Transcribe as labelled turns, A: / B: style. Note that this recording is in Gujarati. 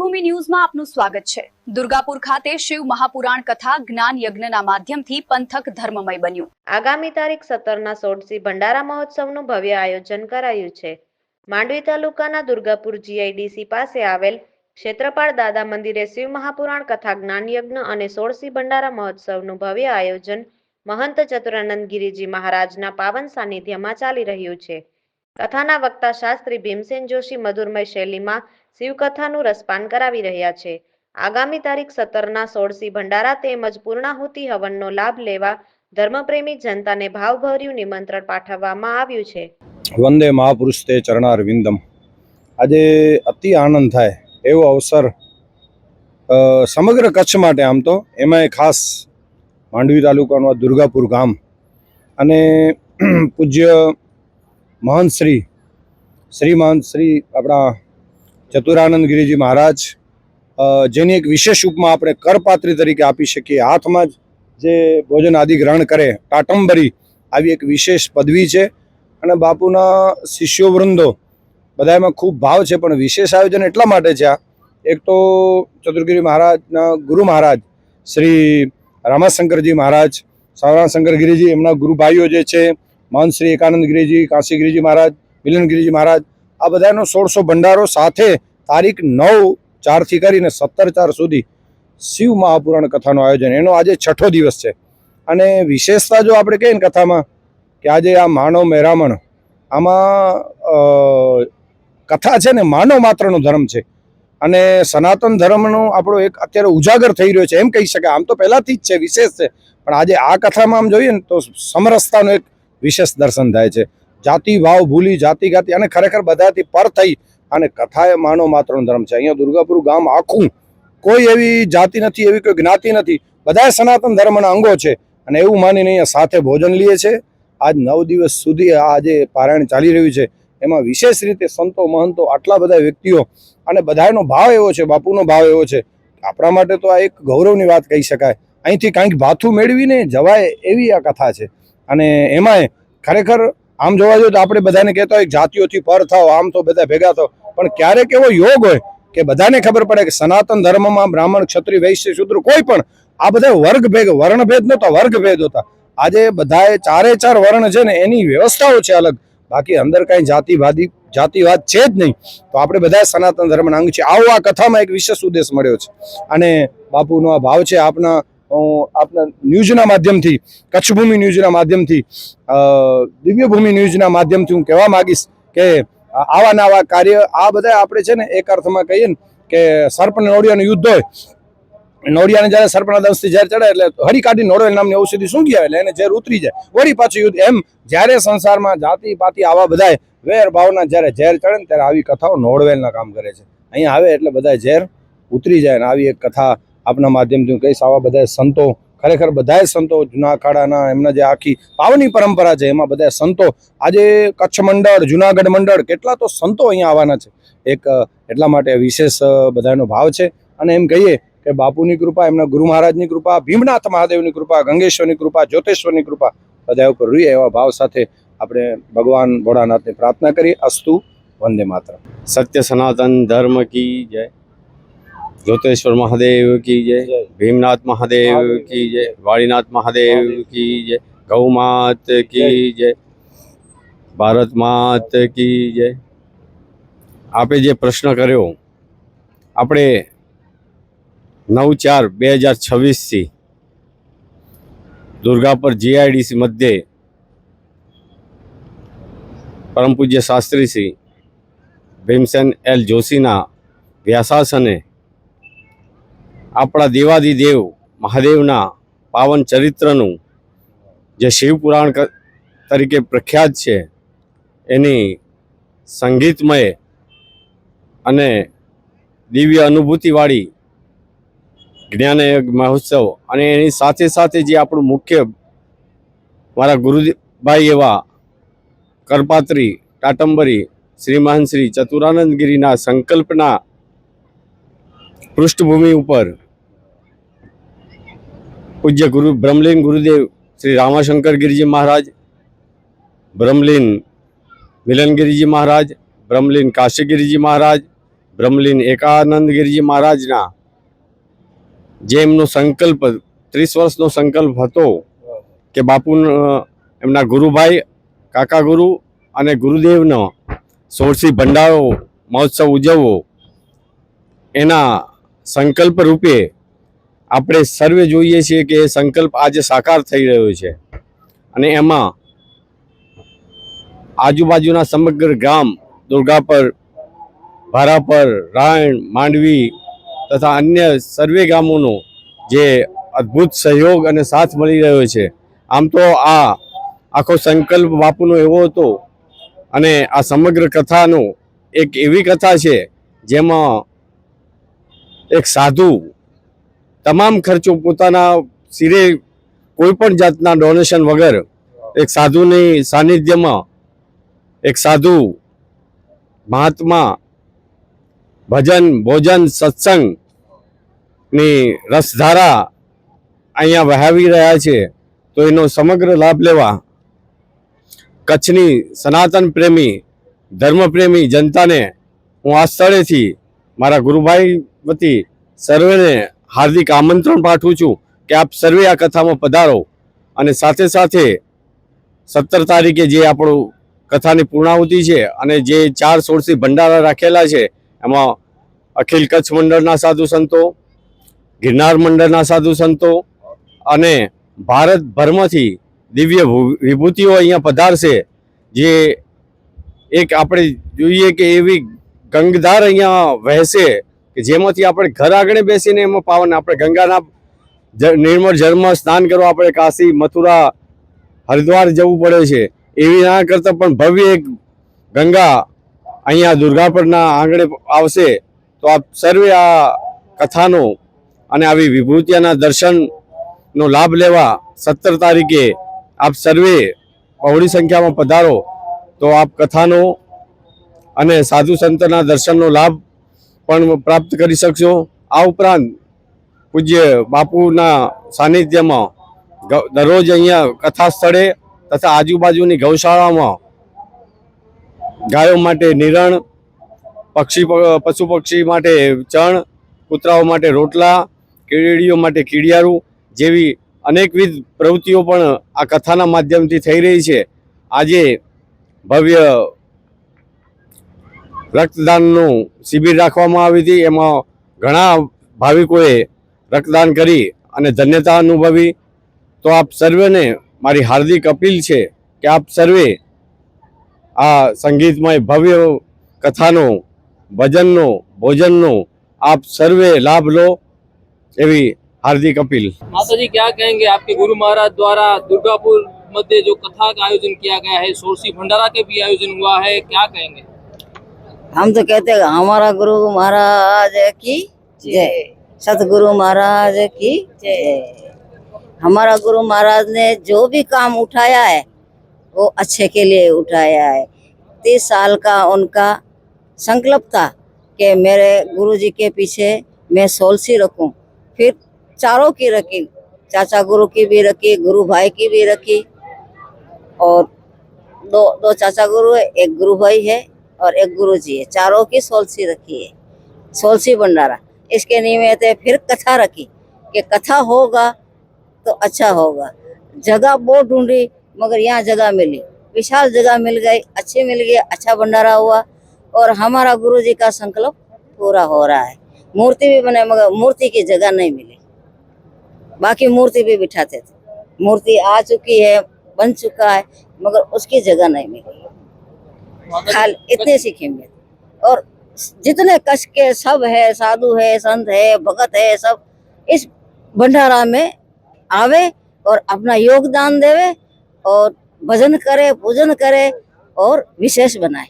A: કચ્છભૂમિ ન્યૂઝમાં આપનું સ્વાગત છે। દુર્ગાપુર ખાતે શિવ મહાપુરાણ કથા જ્ઞાન યજ્ઞના માધ્યમથી પંથક ધર્મમય બન્યું।
B: આગામી તારીખ 17ના સોળસી ભંડારા મહોત્સવનું ભવ્ય આયોજન કરાયું છે। માંડવી તાલુકાના દુર્ગાપુર જીઆઈડીસી પાસે આવેલ ક્ષેત્રપાળ દાદા મંદિરે શિવ મહાપુરાણ કથા જ્ઞાન યજ્ઞ અને સોળસી ભંડારા મહોત્સવનું ભવ્ય આયોજન મહંત ચતુરાનંદ ગિરિજી મહારાજના પાવન સાનિધ્યમાં ચાલી રહ્યું છે। કથાના વક્તા શાસ્ત્રી ભીમસેન જોશી મધુરમય શૈલીમાં શિવકથાનું રસપાન કરાવી રહ્યા છે। આગામી તારીખ 17ના સોળસી ભંડારા તેમજ પૂર્ણાહુતિ હવનનો લાભ લેવા ધર્મપ્રેમી જનતાને ભાવભર્યું નિમંત્રણ પાઠવવામાં આવ્યું છે।
C: વંદે મહાપુરુષ તે ચરણારવિંદમ। આજે અતિ આનંદ થાય એવો અવસર સમગ્ર કચ્છ માટે, આમ તો એમાંય ખાસ માંડવી તાલુકાનું દુર્ગાપુર ગામ અને પૂજ્ય મહંત શ્રી આપણા ચતુરાનંદ ગિરિજી મહારાજ, જેની એક વિશેષ ઉપમા આપણે કરપાત્રી તરીકે આપી શકીએ। હાથમાં જે ભોજન આદિ ગ્રહણ કરે, ટાટંબરી, આવી એક વિશેષ પદવી છે અને બાપુના શિષ્યો વૃંદો બધામાં ખૂબ ભાવ છે। પણ વિશેષ આયોજન એટલા માટે છે, એક તો ચતુર્ગિરી મહારાજના ગુરુ મહારાજ શ્રી રામાશંકરજી મહારાજ, સાવરાશંકર ગિરિજી, એમના ગુરુ ભાઈઓ જે છે મહંત શ્રી એકાનંદ ગિરિજી, કાશી ગિરિજી મહારાજ, મિલન ગિરિજી મહારાજ, આ બધાનો 1600 ભંડારો સાથે તારીખ 9/4 કરીને 17/4 સુધી શિવ મહાપુરાણ કથાનું આયોજન, એનો આજે 6થો દિવસ છે। અને વિશેષતા જો આપણે કહીએ ને કથામાં, કે આજે આ માનવ મહેરામણ, આમાં કથા છે ને માનવ માત્રનો ધર્મ છે અને સનાતન ધર્મનો આપણો એક અત્યારે ઉજાગર થઈ રહ્યો છે એમ કહી શકાય। આમ તો પહેલાથી જ છે, વિશેષ છે, પણ આજે આ કથામાં આમ જોઈએ ને તો સમરસતાનો એક વિશેષ દર્શન થાય છે। જાતિ ભાવ ભૂલી, જાતિ ગાતિ અને ખરેખર બધાથી પર થઈ અને કથા એ માનવ માત્રનો ધર્મ છે। અહીંયા દુર્ગાપુર ગામ આખું, કોઈ એવી જાતિ નથી, એવી કોઈ જ્ઞાતિ નથી, બધા સનાતન ધર્મના અંગો છે અને એવું માનીને અહીંયા સાથે ભોજન લે છે। આજ 9 દિવસ સુધી આ જે પારાયણ ચાલી રહ્યું છે, એમાં વિશેષ રીતે સંતો મહંતો, આટલા બધા વ્યક્તિઓ, અને બધાનો ભાવ એવો છે, બાપુનો ભાવ એવો છે, આપણા માટે તો આ એક ગૌરવની વાત કહી શકાય। અહીંથી કંઈક ભાથું મેળવીને જવાય એવી આ કથા છે। અને એમાંય ખરેખર આમ જોવા જોઈએ તો આપણે બધાને કહેતા હોય જાતિઓથી પર થાવ, આમ તો બધા ભેગા થાવ, પણ ક્યારેક એવો યોગ હોય કે બધાને ખબર પડે કે સનાતન ધર્મમાં બ્રાહ્મણ, ક્ષત્રિય, વૈશ્ય, શૂદ્ર કોઈ પણ, આ બધા વર્ણભેદ નહોતા, વર્ગભેદ હતા। આજે બધાએ 4 વર્ણ છે ને એની વ્યવસ્થાઓ છે અલગ, બાકી અંદર કાંઈ જાતિવાદ છે જ નહીં। તો આપણે બધા સનાતન ધર્મના અંગ છે। આવો આ કથામાં એક વિશેષ ઉદ્દેશ મળ્યો છે અને બાપુનો આ ભાવ છે। આપના ન્યૂઝના માધ્યમથી, કચ્છભૂમિ ન્યૂઝના માધ્યમથી, દિવ્યભૂમિ ન્યૂઝના માધ્યમથી હું કહેવા માંગીશ કે આવા નવા કાર્ય આ બધા આપણે છે ને એક અર્થમાં કહીએ ને કે સર્પ ને નોળિયાનું યુદ્ધ હોય, નોળિયાને જ્યારે સર્પના દંશથી ઝેર ચડે એટલે હરી કાઢી નોળિયા નામની ઔષધિ સૂંઘી આવે એટલે એને ઝેર ઉતરી જાય, વળી પાછું યુદ્ધ। એમ જ્યારે સંસારમાં જાતિ પાતિ આવા બધા વેર ભાવના જ્યારે ઝેર ચડે ને ત્યારે આવી કથાઓ નોળવેલના કામ કરે છે। અહીંયા આવે એટલે બધા ઝેર ઉતરી જાય। અને આવી એક કથા આપના માધ્યમથી હું કહીશ, આવા બધા સંતો, ખરેખર બધા સંતો જૂના અખાડાના, એમના જે આખી પાવની પરંપરા છે એમાં બધા સંતો, આજે કચ્છ મંડળ, જુનાગઢ મંડળ, કેટલા તો સંતો અહીંયા આવવાના છે। એક એટલા માટે વિશેષ બધાનો ભાવ છે અને એમ કહીએ કે બાપુની કૃપા, એમના ગુરુ મહારાજની કૃપા, ભીમનાથ મહાદેવની કૃપા, ગંગેશ્વરની કૃપા, જ્યોતેશ્વરની કૃપા બધા ઉપર રહે, એવા ભાવ સાથે આપણે ભગવાન ભોળાનાથને પ્રાર્થના કરીએ। અસ્તુ, વંદે માતરમ।
D: सत्य सनातन धर्म की जय। ज्योतेश्वर महादेव की जय। भीमनाथ महादेव की जय। वाणीनाथ महादेव की जय। गौ मात की जय। भारत मात की जय। आपे जे प्रश्न कर्यो, આપણે 9/4/2026 दुर्गापुर जीआईडीसी मध्य परम पूज्य शास्त्री श्री भीमसेन एल जोशीना व्यासासने આપણા દેવાદિદેવ મહાદેવના પાવન ચરિત્રનું જે શિવપુરાણ તરીકે પ્રખ્યાત છે, એની સંગીતમય અને દિવ્ય અનુભૂતિવાળી જ્ઞાન મહોત્સવ, અને એની સાથે સાથે જે આપણું મુખ્ય મારા ગુરુભાઈ એવા કરપાત્રી ટાટંબરી શ્રી મહંત શ્રી ચતુરાનંદ ગિરિના સંકલ્પના પૃષ્ઠભૂમિ ઉપર પૂજ્ય ગુરુ બ્રહ્મલીન ગુરુદેવ શ્રી રામાશંકર ગિરિજી મહારાજ, બ્રહ્મલીન મિલન ગિરિજી મહારાજ, બ્રહ્મલીન કાશી ગિરિજી મહારાજ, બ્રહ્મલીન એકાનંદ ગિરજી મહારાજના જે એમનો સંકલ્પ 30 વર્ષનો સંકલ્પ હતો કે બાપુ એમના ગુરુભાઈ કાકા ગુરુ અને ગુરુદેવનો સોળસી ભંડારો મહોત્સવ ઉજવવો એના સંકલ્પ રૂપે આપણે સર્વે જોઈએ છીએ કે એ સંકલ્પ આજે સાકાર થઈ રહ્યો છે અને એમાં આજુબાજુના સમગ્ર ગામ દુર્ગાપર, ભારાપર, રાયણ, માંડવી તથા અન્ય સર્વે ગામોનો જે અદ્ભુત સહયોગ અને સાથ મળી રહ્યો છે. આમ તો આ આખો સંકલ્પ બાપુનો એવો હતો અને આ સમગ્ર કથાનો એક એવી કથા છે જેમાં એક સાધુ તમામ ખર્ચો પોતાના સિરે કોઈ પણ જાતના ડોનેશન વગર એક સાધુની સાનિધ્યમાં એક સાધુ મહાત્મા ભજન, ભોજન, સત્સંગની રસધારા અહીંયા વહાવી રહ્યા છે. તો એનો સમગ્ર લાભ લેવા કચ્છની સનાતન પ્રેમી, ધર્મપ્રેમી જનતાને હું આ સ્થળેથી મારા ગુરુભાઈ વતી સર્વેને હાર્દિક આમંત્રણ પાઠવું છું કે આપ સર્વે આ કથામાં પધારો અને સાથે સાથે 17 તારીખે જે આપણું કથાની પૂર્ણાહુતિ છે અને જે 4 સોળસી ભંડારા રાખેલા છે એમાં અખિલ કચ્છ મંડળના સાધુ સંતો, ગિરનાર મંડળના સાધુ સંતો અને ભારતભરમાંથી દિવ્ય વિભૂતિઓ અહીંયા પધારશે. જે એક આપણે જોઈએ કે એવી ગંગાધાર અહીંયા વહેશે કે જેમાંથી આપણે ઘર આગળ બેસીને એમાં પાવન આપણે ગંગાના નિર્મળ જળમાં સ્નાન કરવા આપણે કાશી, મથુરા, હરિદ્વાર જવું પડે છે. એવી ના કરતાં પણ ભવ્ય એક ગંગા અહીંયા દુર્ગાપરના આંગણે આવશે. તો આપ સર્વે આ કથાનો અને આવી વિભૂતિના દર્શનનો લાભ લેવા 17 તારીખે આપ સર્વે બહોળી સંખ્યામાં પધારો તો આપ કથાનો અને સાધુ સંતના દર્શનનો લાભ પણ પ્રાપ્ત કરી શકશો. આ ઉપરાંત પૂજ્ય બાપુના સાનિધ્યમાં દરરોજ અહીંયા કથા સ્થળે તથા આજુબાજુની ગૌશાળામાં ગાયો માટે નિરણ, પશુ પક્ષી માટે ચણ, કૂતરાઓ માટે રોટલા, કીડીઓ માટે કીડિયારું જેવી અનેકવિધ પ્રવૃત્તિઓ પણ આ કથાના માધ્યમથી થઈ રહી છે. આજે ભવ્ય રક્તદાનનું શિબિર રાખવામાં આવી હતી. એમાં ઘણા ભાવિકોએ રક્તદાન કરી અને ધન્યતા અનુભવી. તો આપ સર્વેને મારી હાર્દિક અપીલ છે કે આપ સર્વે આ સંગીતમય ભવ્ય કથાનો, ભજનનો, ભોજનનો आप सर्वे लाभ लो एवी हार्दिक अपील।
E: माता जी क्या कहेंगे, आपके गुरु महाराज द्वारा दुर्गापुर मध्य जो कथा का आयोजन किया गया है, सोरसी भंडारा के भी आयोजन हुआ है, क्या कहेंगे?
F: हम तो कहते हैं हमारा गुरु महाराज की जय, सतगुरु महाराज की जय। हमारा गुरु महाराज ने जो भी काम उठाया है वो अच्छे के लिए उठाया है। 30 साल का उनका संकल्प था कि मेरे गुरुजी के पीछे मैं सोलसी रखूं। फिर चारों की रखी, चाचा गुरु की भी रखी, गुरु भाई की भी रखी और दो चाचा गुरु है, एक गुरु भाई है और एक गुरुजी है। चारों की सोलसी रखी है, सोलसी भंडारा। इसके निमित्त फिर कथा रखी कि कथा होगा तो अच्छा होगा। जगह बहुत ढूंढी मगर यहाँ जगह मिली, विशाल जगह मिल गई, अच्छी मिल गई, अच्छा भंडारा हुआ और हमारा गुरुजी का संकल्प पूरा हो रहा है। मूर्ति भी बने मगर मूर्ति की जगह नहीं मिली, बाकी मूर्ति भी बिठाते थे। मूर्ति आ चुकी है, बन चुका है मगर उसकी जगह नहीं मिली। खाली इतनी सी कीमत और जितने कच्छ के सब है, साधु है, संत है, भगत है, सब इस भंडारा में आवे और अपना योगदान देवे और भजन करे, पूजन करे और विशेष बनाए।